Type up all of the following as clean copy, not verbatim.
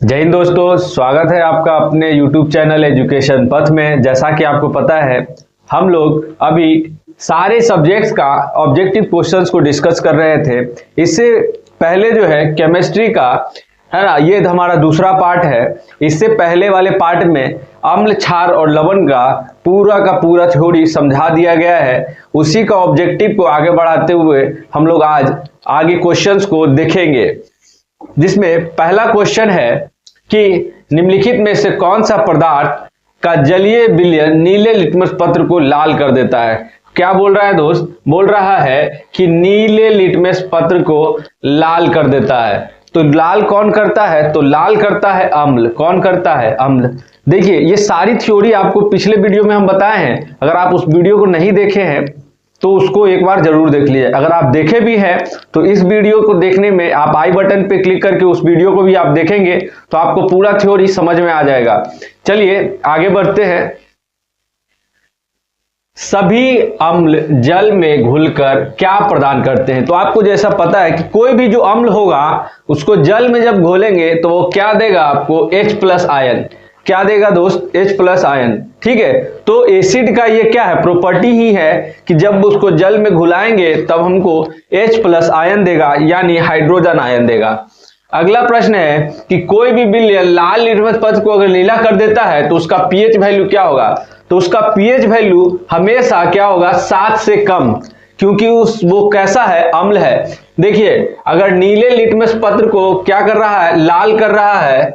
जय हिंद दोस्तों, स्वागत है आपका अपने YouTube चैनल एजुकेशन पथ में। जैसा कि आपको पता है, हम लोग अभी सारे सब्जेक्ट्स का ऑब्जेक्टिव क्वेश्चंस को डिस्कस कर रहे थे। इससे पहले जो है केमिस्ट्री का है ना, ये हमारा दूसरा पार्ट है। इससे पहले वाले पार्ट में अम्ल, क्षार और लवण का पूरा थ्योरी समझा दिया गया है। उसी का ऑब्जेक्टिव को आगे बढ़ाते हुए हम लोग आज आगे क्वेश्चंस को देखेंगे, जिसमें पहला क्वेश्चन है कि निम्नलिखित में से कौन सा पदार्थ का जलीय विलयन नीले लिटमस पत्र को लाल कर देता है। क्या बोल रहा है दोस्त? बोल रहा है कि नीले लिटमस पत्र को लाल कर देता है। तो लाल कौन करता है? तो लाल करता है अम्ल। कौन करता है? अम्ल। देखिए, ये सारी थ्योरी आपको पिछले वीडियो में हम बताए हैं। अगर आप उस वीडियो को नहीं देखे हैं तो उसको एक बार जरूर देख लीजिए। अगर आप देखे भी हैं तो इस वीडियो को देखने में आप आई बटन पे क्लिक करके उस वीडियो को भी आप देखेंगे तो आपको पूरा थ्योरी समझ में आ जाएगा। चलिए आगे बढ़ते हैं। सभी अम्ल जल में घुलकर क्या प्रदान करते हैं? तो आपको जैसा पता है कि कोई भी जो अम्ल होगा उसको जल में जब घोलेंगे तो वो क्या देगा आपको? H+ ion. क्या देगा दोस्त? H+ ion. ठीक है, तो एसिड का ये क्या है? प्रॉपर्टी ही है कि जब उसको जल में घुलाएंगे तब हमको H+ आयन देगा, यानी हाइड्रोजन आयन देगा। अगला प्रश्न है कि कोई भी विलयन लाल लिटमस पत्र को अगर नीला कर देता है तो उसका पीएच वैल्यू क्या होगा? तो उसका पीएच वैल्यू हमेशा क्या होगा? 7 से कम, क्योंकि वो कैसा है? अम्ल है। देखिए, अगर नीले लिटमस पत्र को क्या कर रहा है? लाल कर रहा है।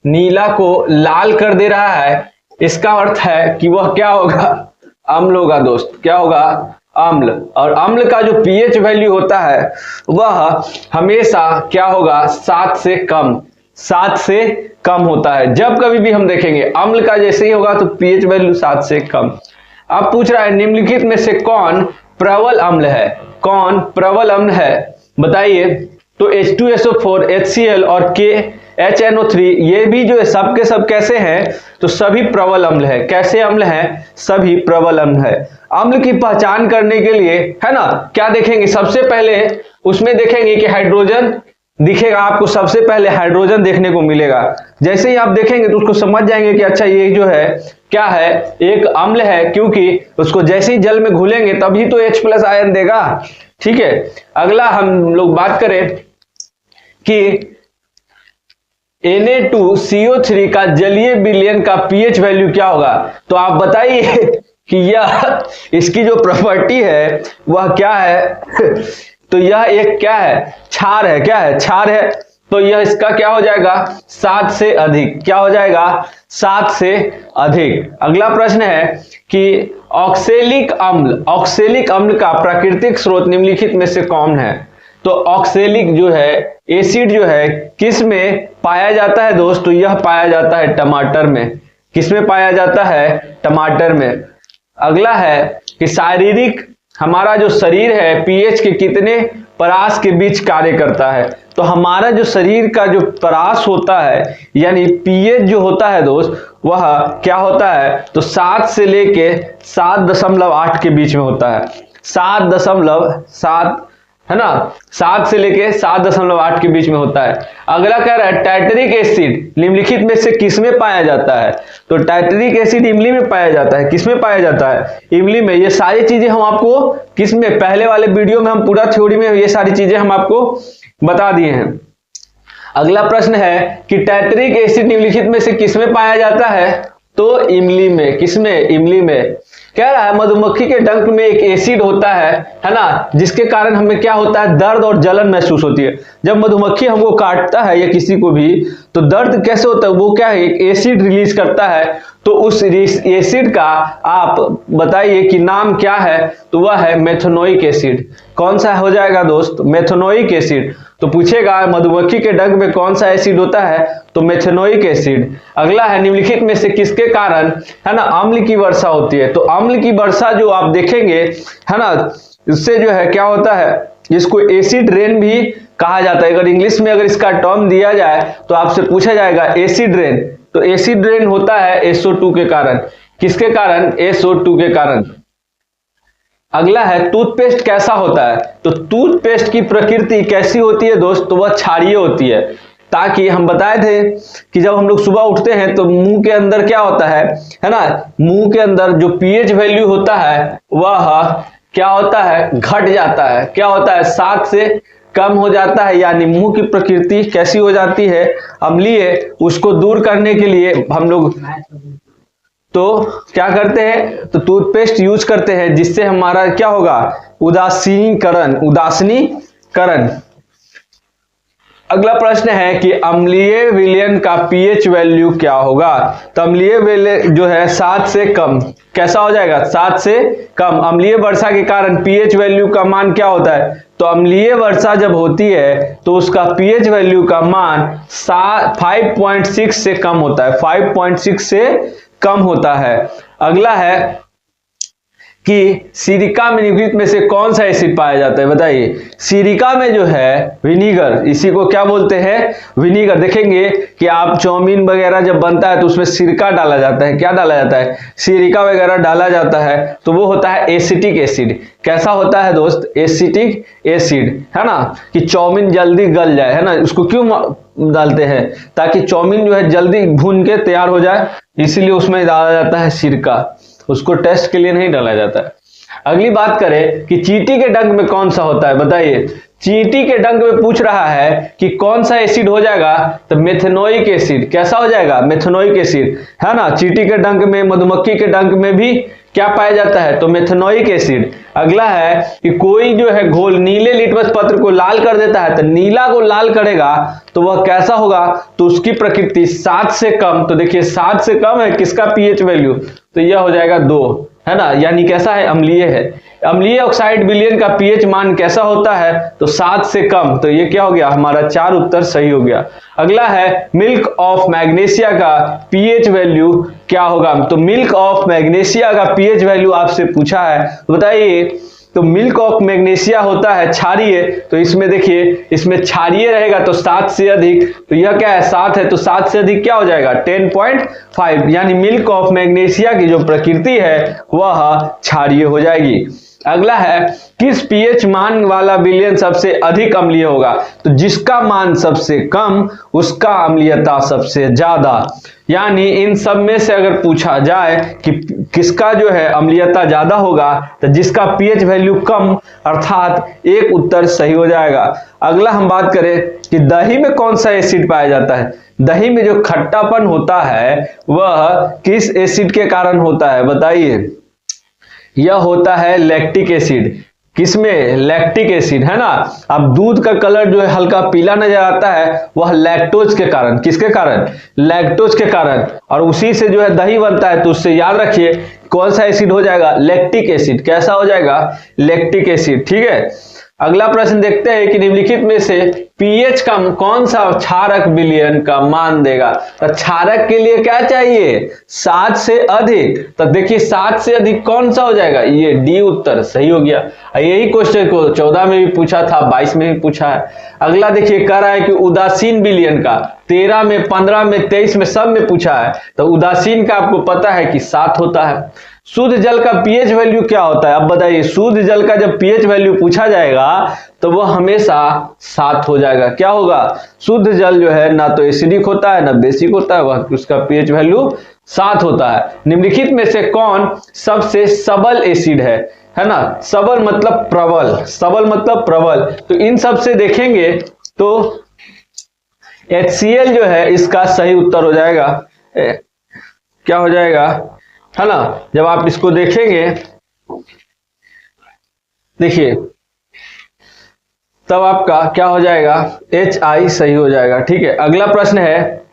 नीला को लाल कर दे रहा है, इसका अर्थ है कि वह क्या होगा? अम्ल होगा दोस्त। क्या होगा? अम्ल। और अम्ल का जो पीएच वैल्यू होता है वह हमेशा क्या होगा? 7 से कम। 7 से कम होता है। जब कभी भी हम देखेंगे अम्ल का जैसे ही होगा तो पीएच वैल्यू 7 से कम। अब पूछ रहा है निम्नलिखित में से कौन प्रबल अम्ल है? कौन प्रबल अम्ल है? बताइए। तो H2SO4, HCl और KHNO3 ये भी जो है सब के सब कैसे हैं? तो सभी प्रबल अम्ल है। कैसे अम्ल हैं? सभी प्रबल अम्ल है। अम्ल की पहचान करने के लिए है ना, क्या देखेंगे? सबसे पहले उसमें देखेंगे कि हाइड्रोजन दिखेगा आपको। सबसे पहले हाइड्रोजन देखने को मिलेगा। जैसे ही आप देखेंगे तो उसको समझ जाएंगे कि अच्छा ये जो है क्या है? एक अम्ल है, क्योंकि उसको जैसे ही जल में घुलेंगे तभी तो H+ आयन देगा। ठीक है, अगला हम लोग बात करें कि Na2CO3 का जलीय विलयन का पीएच वैल्यू क्या होगा? तो आप बताइए कि यह इसकी जो प्रॉपर्टी है वह क्या है? तो यह एक क्या है? क्षार है। क्या है? क्षार है। तो यह इसका क्या हो जाएगा? 7 से अधिक। क्या हो जाएगा? 7 से अधिक। अगला प्रश्न है कि ऑक्सेलिक अम्ल का प्राकृतिक स्रोत निम्नलिखित में से कौन है? तो ऑक्सेलिक जो है एसिड जो है किस में पाया जाता है दोस्त? तो यह पाया जाता है टमाटर में। किस में पाया जाता है? टमाटर में। अगला है कि शारीरिक हमारा जो शरीर है पीएच के कितने परास के बीच कार्य करता है? तो हमारा जो शरीर का जो परास होता है यानी पीएच जो होता है दोस्त, वह क्या होता है? तो 7 से लेके 7.8 के बीच में होता है। 7.7 है ना, 7 से लेके 7.8 के बीच में होता है। अगला कह रहा है टाइटरिक एसिड निम्नलिखित में से किसमें पाया जाता है? तो टाइटरिक एसिड इमली में पाया जाता है। किसमें पाया जाता है? इमली में। ये सारी चीजें हम आपको किसमें? पहले वाले वीडियो में हम पूरा थ्योरी में ये सारी चीजें हम आपको बता दिए हैं। अगला प्रश्न है कि टाइटरिक एसिड निम्नलिखित में से किसमें पाया जाता है? तो इमली में। किसमें? इमली में। कह रहा है मधुमक्खी के डंक में एक एसिड होता है ना, जिसके कारण हमें क्या होता है? दर्द और जलन महसूस होती है। जब मधुमक्खी हमको काटता है या किसी को भी तो दर्द कैसे होता है? वो क्या है? एक एसिड रिलीज करता है। तो उस एसिड का आप बताइए कि नाम क्या है? तो वह है मेथनोइक एसिड। कौन सा हो जाएगा दोस्त? Methanoic acid. तो पूछेगा मधुमक्खी के डंक में कौन सा एसिड होता है? तो मेथनोइक एसिड। अगला है निम्नलिखित में से किसके कारण है ना अम्ल की वर्षा होती है? तो अम्ल की वर्षा जो आप देखेंगे है ना, इससे जो है क्या होता है? इसको एसिड रेन भी कहा जाता है। अगर इंग्लिश में अगर इसका टर्म दिया जाए तो आपसे पूछा जाएगा एसिड रेन। तो एसिड रेन होता है SO2 के कारण। किसके कारण? SO2 के कारण। अगला है टूथपेस्ट कैसा होता है? तो टूथपेस्ट की प्रकृति कैसी होती है दोस्त? तो वह क्षारीय होती है। ताकि हम बताए थे कि जब हम लोग सुबह उठते हैं तो मुंह के अंदर क्या होता है ना, मुंह के अंदर जो पीएच वैल्यू होता है वह क्या होता है, घट जाता है। क्या होता है, 7 से कम हो जाता है, यानी मुंह की प्रकृति कैसी हो जाती है, अम्लीय। उसको दूर करने के लिए हम लोग तो क्या करते हैं, तो टूथपेस्ट यूज करते हैं, जिससे हमारा क्या होगा, उदासीनीकरण। अगला प्रश्न है कि अम्लीय विलयन का पीएच वैल्यू क्या होगा। तो अम्लीय विलयन जो है 7 से कम, कैसा हो जाएगा, 7 से कम। अम्लीय वर्षा के कारण पीएच वैल्यू का मान क्या होता है, तो अम्लीय वर्षा जब होती है तो उसका पीएच वैल्यू का मान 5.6 से कम होता है, 5.6 से कम होता है। अगला है कि सिरिका में निम्नलिखित में से कौन सा एसिड पाया जाता है, बताइए। सिरिका में जो है विनीगर, इसी को क्या बोलते हैं, विनीगर। देखेंगे कि आप चाउमीन वगैरह जब बनता है तो उसमें सिरका डाला जाता है, क्या डाला जाता है, सिरिका वगैरह डाला जाता है, तो वो होता है एसिटिक एसिड। कैसा होता है दोस्त, एसिटिक एसिड, है ना, कि चाउमीन जल्दी गल जाए, है ना। उसको क्यों डालते हैं, ताकि चाउमीन जो है जल्दी भून के तैयार हो जाए, इसीलिए उसमें डाला जाता है सिरका, उसको टेस्ट के लिए नहीं डाला जाता है। अगली बात करें कि चींटी के डंक में कौन सा होता है, बताइए। चींटी के डंक में पूछ रहा है कि कौन सा एसिड हो जाएगा, तो मेथनोइक एसिड। कैसा हो जाएगा, मेथनोइक एसिड, है ना। चींटी के डंक में, मधुमक्खी के डंक में भी क्या पाया जाता है, तो मेथनोइक एसिड। अगला है कि कोई जो है घोल नीले लिटमस पत्र को लाल कर देता है, तो नीला को लाल करेगा तो वह कैसा होगा, तो उसकी प्रकृति 7 से कम। तो देखिए 7 से कम है किसका पीएच वैल्यू, तो यह हो जाएगा 2, है ना, यानी कैसा है, अम्लीय है। अम्लीय ऑक्साइड विलयन का पीएच मान कैसा होता है, तो 7 से कम। तो ये क्या हो गया, हमारा 4 उत्तर सही हो गया। अगला है मिल्क ऑफ मैग्नीशिया का पीएच वैल्यू क्या होगा। तो मिल्क ऑफ मैग्नीशिया का पीएच वैल्यू आपसे पूछा है, बताइए। तो मिल्क ऑफ मैग्नीशिया होता है क्षारीय, तो इसमें देखिए, इसमें क्षारीय रहेगा तो 7 से अधिक, तो यह क्या है, 7 है, तो 7 से अधिक क्या हो जाएगा, 10.5, यानी मिल्क ऑफ मैग्नीशिया की जो प्रकृति है वह क्षारीय हो जाएगी। अगला है किस पीएच मान वाला विलयन सबसे अधिक अम्लीय होगा। तो जिसका मान सबसे कम उसका अम्लीयता सबसे ज्यादा, यानी इन सब में से अगर पूछा जाए कि किसका जो है अम्लीयता ज्यादा होगा, तो जिसका पीएच वैल्यू कम, अर्थात एक उत्तर सही हो जाएगा। अगला हम बात करें कि दही में कौन सा एसिड पाया जाता है। दही में जो खट्टापन होता है वह किस एसिड के कारण होता है, बताइए। यह होता है लैक्टिक एसिड। किसमें, लैक्टिक एसिड, है ना। अब दूध का कलर जो है हल्का पीला नजर आता है, वह लैक्टोज के कारण, किसके कारण, लैक्टोज के कारण, और उसी से जो है दही बनता है। तो उससे याद रखिए कौन सा एसिड हो जाएगा, लैक्टिक एसिड। कैसा हो जाएगा, लैक्टिक एसिड, ठीक है। अगला प्रश्न देखते हैं कि निम्नलिखित में से पीएच का कौन सा क्षारक विलयन का मान देगा। तो क्षारक के लिए क्या चाहिए, 7 से अधिक। तो देखिए 7 से अधिक कौन सा हो जाएगा, ये डी उत्तर सही हो गया। यही क्वेश्चन को 14 में भी पूछा था, 22 में भी पूछा है। अगला देखिए कह रहा है कि उदासीन विलयन का 13 में, 15 में, 23 में, सब में पूछा है। तो उदासीन का आपको पता है कि 7 होता है। शुद्ध जल का पीएच वैल्यू क्या होता है, अब बताइए। शुद्ध जल का जब पीएच वैल्यू पूछा जाएगा तो वह हमेशा 7 हो जाएगा। क्या होगा, शुद्ध जल जो है ना तो एसिडिक होता है ना बेसिक होता है, वह उसका पीएच वैल्यू 7 होता है। निम्नलिखित में से कौन सबसे सबल एसिड है ना। सबल मतलब प्रबल, सबल मतलब प्रबल। तो इन सब से देखेंगे तो HCl जो है इसका सही उत्तर हो जाएगा। क्या हो जाएगा, है ना। जब आप इसको देखेंगे, देखिए तब आपका क्या हो जाएगा, HI सही हो जाएगा, ठीक है। अगला प्रश्न है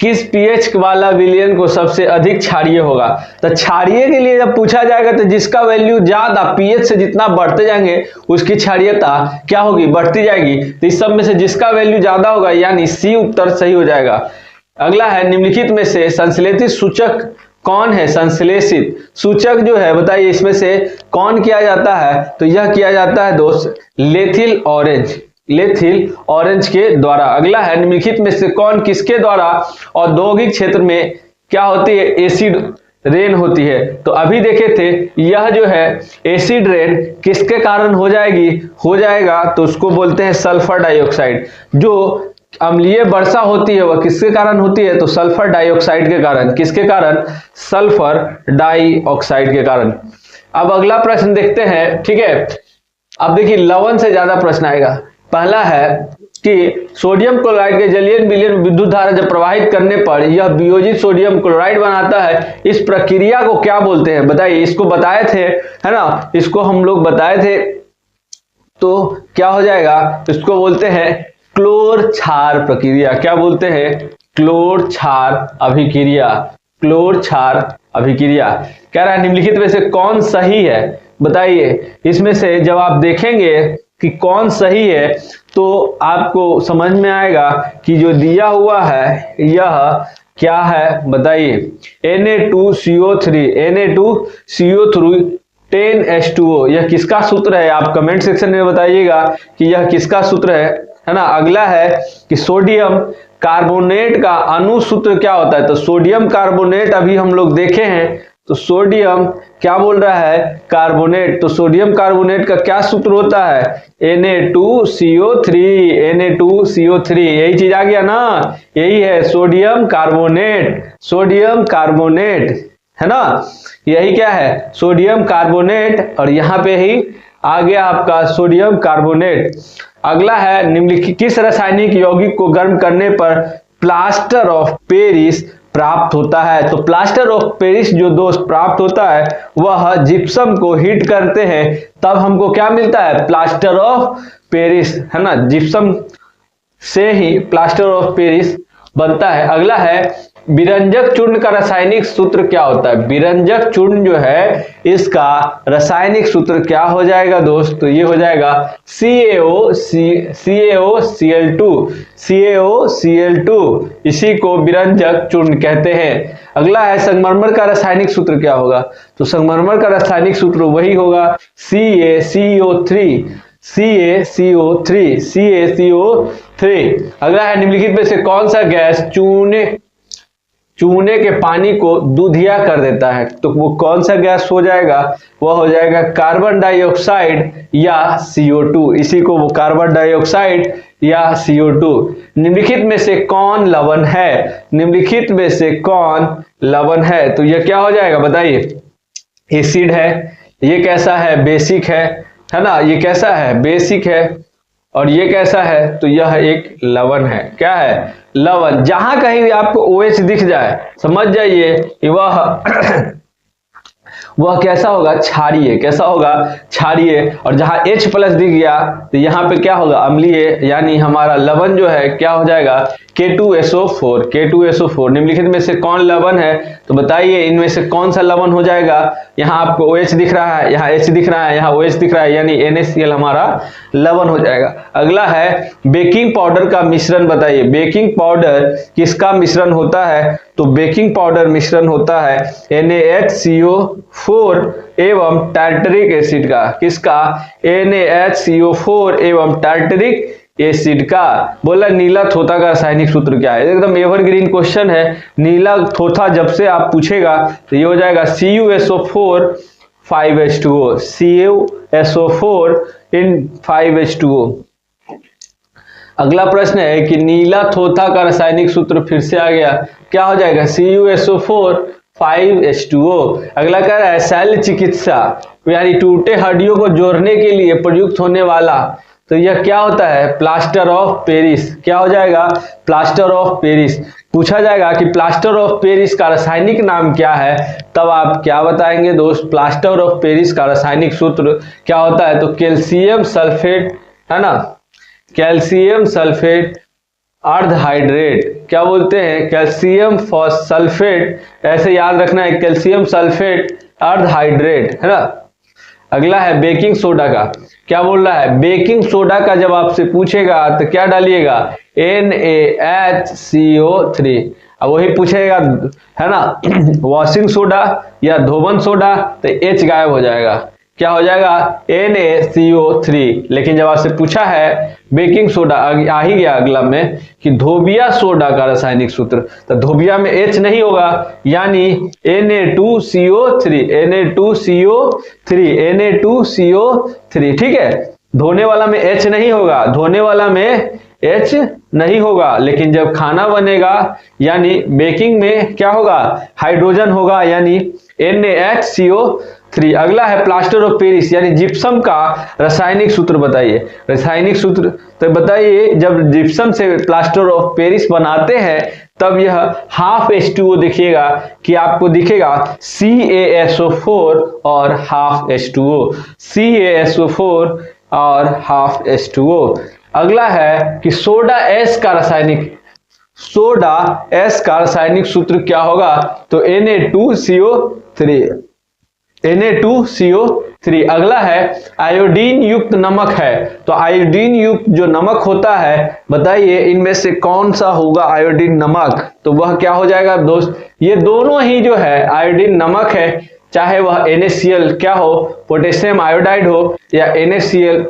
किस पीएच वाला विलयन को सबसे अधिक क्षारीय होगा। तो क्षारीय के लिए जब पूछा जाएगा तो जिसका वैल्यू ज्यादा, पीएच से जितना बढ़ते जाएंगे उसकी क्षारीयता क्या होगी, बढ़ती जाएगी। तो इस सब में से जिसका वैल्यू ज्यादा होगा, यानी सी उत्तर सही हो जाएगा। अगला है निम्नलिखित में से संश्लेषित सूचक कौन है। संश्लेषित सूचक जो है बताइए, इसमें से कौन किया जाता है। तो यह किया जाता है दोस्त लेथिल ऑरेंज, लेथिल ऑरेंज के द्वारा। अगला है निम्नलिखित में से कौन किसके द्वारा औद्योगिक क्षेत्र में क्या होती है, एसिड रेन होती है। तो अभी देखे थे यह जो है एसिड रेन किसके कारण हो जाएगी, हो जाएगा तो उसको बोलते हैं सल्फर डाइऑक्साइड। जो अम्लीय वर्षा होती है वह किसके कारण होती है? तो सल्फर डाइऑक्साइड के कारण। किसके कारण? सल्फर डाइऑक्साइड के कारण। अब अगला प्रश्न देखते हैं, ठीक है। अब देखिए लवण से ज्यादा प्रश्न आएगा। पहला है कि सोडियम क्लोराइड के जलीय विलयन विद्युत धारा जब प्रवाहित करने पर यह वियोजित सोडियम क्लोराइड बनाता है, इस प्रक्रिया को क्या बोलते हैं? बताइए। इसको बताए थे, है ना, इसको हम लोग बताए थे, तो क्या हो जाएगा? इसको बोलते हैं क्लोर क्षार प्रक्रिया। क्या बोलते हैं? क्लोर क्षार अभिक्रिया। क्लोर क्षार अभिक्रिया। कह रहा है निम्नलिखित में से कौन सही है? बताइए। इसमें से जब आप देखेंगे कि कौन सही है तो आपको समझ में आएगा कि जो दिया हुआ है यह क्या है? बताइए। Na2CO3 Na2CO3 10H2O, यह किसका सूत्र है? आप कमेंट सेक्शन में बताइएगा कि यह किसका सूत्र है ना। अगला है कि सोडियम कार्बोनेट का अणु सूत्र क्या होता है? तो सोडियम कार्बोनेट अभी हम लोग देखे हैं, तो सोडियम क्या बोल रहा है? कार्बोनेट। तो सोडियम कार्बोनेट का क्या सूत्र होता है? Na2CO3 Na2CO3, यही चीज आ गया ना, यही है सोडियम कार्बोनेट। सोडियम कार्बोनेट है ना, यही क्या है? Sodium carbonate. और यहाँ पे ही आ गया आपका सोडियम कार्बोनेट। अगला है निम्नलिखित किस रासायनिक यौगिक को गर्म करने पर प्लास्टर ऑफ पेरिस प्राप्त होता है? तो प्लास्टर ऑफ पेरिस जो दोस्त प्राप्त होता है वह जिप्सम को हीट करते हैं, तब हमको क्या मिलता है? प्लास्टर ऑफ पेरिस, है ना। जिप्सम से ही प्लास्टर ऑफ पेरिस बनता है। अगला है विरंजक चूर्ण का रासायनिक सूत्र क्या होता है? विरंजक चूर्ण जो है इसका रासायनिक सूत्र क्या हो जाएगा दोस्त? तो ये हो जाएगा CaOCl2। इसी को विरंजक चूर्ण कहते हैं। अगला है संगमरमर का रासायनिक सूत्र क्या होगा? तो संगमरमर का रासायनिक सूत्र वही होगा CaCO3। अगला है निम्नलिखित में से कौन सा गैस चूने के पानी को दूधिया कर देता है? तो वो कौन सा गैस हो जाएगा? वह हो जाएगा कार्बन डाइऑक्साइड या CO2। इसी को वो कार्बन डाइऑक्साइड या CO2। निम्नलिखित में से कौन लवण है? निम्नलिखित में से कौन लवण है? तो यह क्या हो जाएगा? बताइए। एसिड है, ये कैसा है? बेसिक है ना। ये कैसा है? बेसिक है। और ये कैसा है? तो यह एक लवण है। क्या है? लवण। जहां कहीं भी आपको OH दिख जाए समझ जाइए कि वह कैसा होगा? क्षारीय। कैसा होगा? क्षारीय। और जहां H प्लस दिख गया तो यहाँ पे क्या होगा? अम्लीय। यानी हमारा लवण जो है क्या हो जाएगा? K2SO4। निम्नलिखित में से कौन लवण है? तो बताइए इनमें से कौन सा लवण हो जाएगा? यहाँ आपको OH दिख रहा है, यहाँ H दिख रहा है, यहाँ OH दिख रहा है, यानी NaCl हमारा लवण हो जाएगा। अगला है बेकिंग पाउडर का मिश्रण बताइए। बेकिंग पाउडर किसका मिश्रण होता है? तो बेकिंग पाउडर मिश्रण होता है NaHCO4 एवं टार्टरिक एसिड का। किसका? NaHCO4 एवं टार्टरिक एसिड का। बोला नीला थोथा का रासायनिक सूत्र क्या है? एकदम एवरग्रीन क्वेश्चन है। नीला थोथा जब से आप पूछेगा तो ये हो जाएगा CuSO4 5H2O। CuSO4 in 5H2O। अगला प्रश्न है कि नीला थोथा का रासायनिक सूत्र फिर से आ गया, क्या हो जाएगा? CuSO4 5H2O। अगला कह रहा है शल्य चिकित्सा यानी टूटे हड्डियों को जोड़ने के लिए प्रयुक्त होने वाला, तो यह क्या होता है? Plaster of Paris. क्या हो जाएगा? Plaster of Paris. पूछा जाएगा कि प्लास्टर ऑफ पेरिस का रासायनिक नाम क्या है, तब आप क्या बताएंगे दोस्त? प्लास्टर ऑफ पेरिस का रासायनिक सूत्र क्या होता है? तो कैल्शियम सल्फेट, है ना, कैल्शियम सल्फेट अर्धहाइड्रेट। क्या बोलते हैं? कैल्शियम सल्फेट, ऐसे याद रखना है, कैल्शियम सल्फेट अर्धहाइड्रेट, है ना। अगला है बेकिंग सोडा का। क्या बोल रहा है? बेकिंग सोडा का जब आपसे पूछेगा तो क्या डालिएगा? NaHCO3। अब वही पूछेगा, है ना, वॉशिंग सोडा या धोवन सोडा, तो H गायब हो जाएगा। क्या हो जाएगा? NaCO3। लेकिन जब आपसे पूछा है बेकिंग सोडा, आ ही गया अगला में कि धोबिया सोडा का रासायनिक सूत्र, तो धोबिया में H नहीं होगा, यानी Na2CO3। ठीक है, धोने वाला में H नहीं होगा, धोने वाला में H नहीं होगा, लेकिन जब खाना बनेगा यानी बेकिंग में क्या होगा, हाइड्रोजन होगा यानी NaHCO3। अगला है प्लास्टर ऑफ पेरिस यानी जिप्सम का रासायनिक सूत्र बताइए। रासायनिक सूत्र तो बताइए, जब जिप्सम से प्लास्टर ऑफ पेरिस बनाते हैं तब यह हाफ H2O दिखिएगा कि आपको दिखेगा CaSO4 और हाफ H2O, CaSO4 और हाफ H2O। अगला है कि सोडा S का रासायनिक सूत्र क्या होगा, तो Na2CO3। अगला है आयोडीन युक्त नमक है, तो आयोडीन युक्त जो नमक होता है बताइए इनमें से कौन सा होगा आयोडीन नमक, तो वह क्या हो जाएगा दोस्त, ये दोनों ही जो है आयोडीन नमक है, चाहे वह NaCl क्या हो, पोटेशियम आयोडाइड हो, या NaCl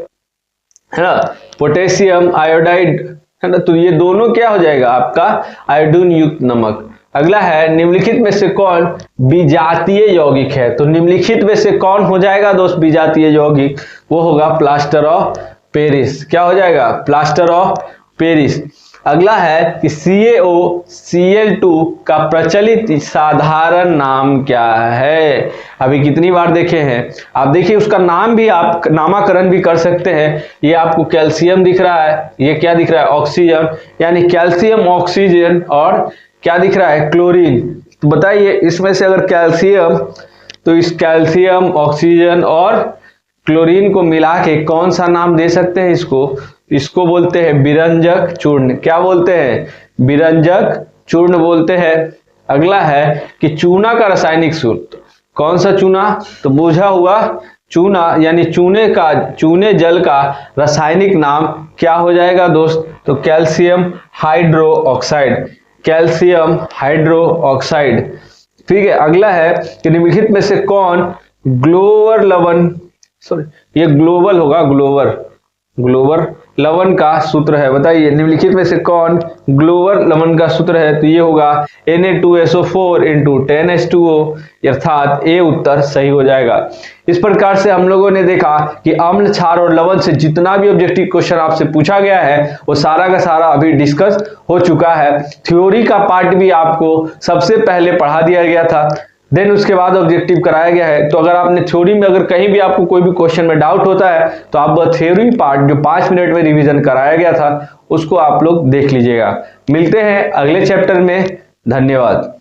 है ना, पोटेशियम आयोडाइड है ना, तो ये दोनों क्या हो जाएगा आपका आयोडीन युक्त नमक। अगला है निम्नलिखित में से कौन विजातीय यौगिक है, तो निम्नलिखित में से कौन हो जाएगा दोस्त विजातीय यौगिक, वो होगा प्लास्टर ऑफ पेरिस। क्या हो जाएगा, प्लास्टर ऑफ पेरिस। अगला है कि CaOCl2 का प्रचलित साधारण नाम क्या है। अभी कितनी बार देखे हैं आप, देखिए उसका नाम भी आप नामकरण भी कर सकते हैं। ये आपको कैल्शियम दिख रहा है, ये क्या दिख रहा है, ऑक्सीजन, यानी कैल्शियम ऑक्सीजन, और क्या दिख रहा है, क्लोरीन। तो बताइए इसमें से अगर कैल्शियम, तो इस कैल्शियम ऑक्सीजन और क्लोरीन को मिला के कौन सा नाम दे सकते हैं इसको बोलते हैं विरंजक चूर्ण। क्या बोलते हैं, विरंजक चूर्ण बोलते हैं। अगला है कि चूना का रासायनिक सूत्र, कौन सा चूना, तो बुझा हुआ चूना यानी चूने जल का रासायनिक नाम क्या हो जाएगा दोस्त, तो कैल्शियम हाइड्रोक्साइड, कैल्शियम हाइड्रोक्साइड। ठीक है। अगला है कि निम्नलिखित में से कौन ग्लोवर लवण, ये ग्लोबल होगा, ग्लोबर लवण का सूत्र है। बताइए निम्नलिखित में से कौन ग्लोबर लवण का सूत्र है, तो ये होगा Na2SO4 × 10H2O, अर्थात ए उत्तर सही हो जाएगा। इस प्रकार से हम लोगों ने देखा कि अम्ल, क्षार और लवण से जितना भी ऑब्जेक्टिव क्वेश्चन आपसे पूछा गया है वो सारा का सारा अभी डिस्कस हो चुका है। थ्योरी का पार्ट भी आपको सबसे पहले पढ़ा दिया गया था, देन उसके बाद ऑब्जेक्टिव कराया गया है। तो अगर आपने थ्योरी में अगर कहीं भी आपको कोई भी क्वेश्चन में डाउट होता है तो आप वह थ्योरी पार्ट जो 5 मिनट में रिवीजन कराया गया था उसको आप लोग देख लीजिएगा। मिलते हैं अगले चैप्टर में, धन्यवाद।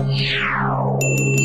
Wow.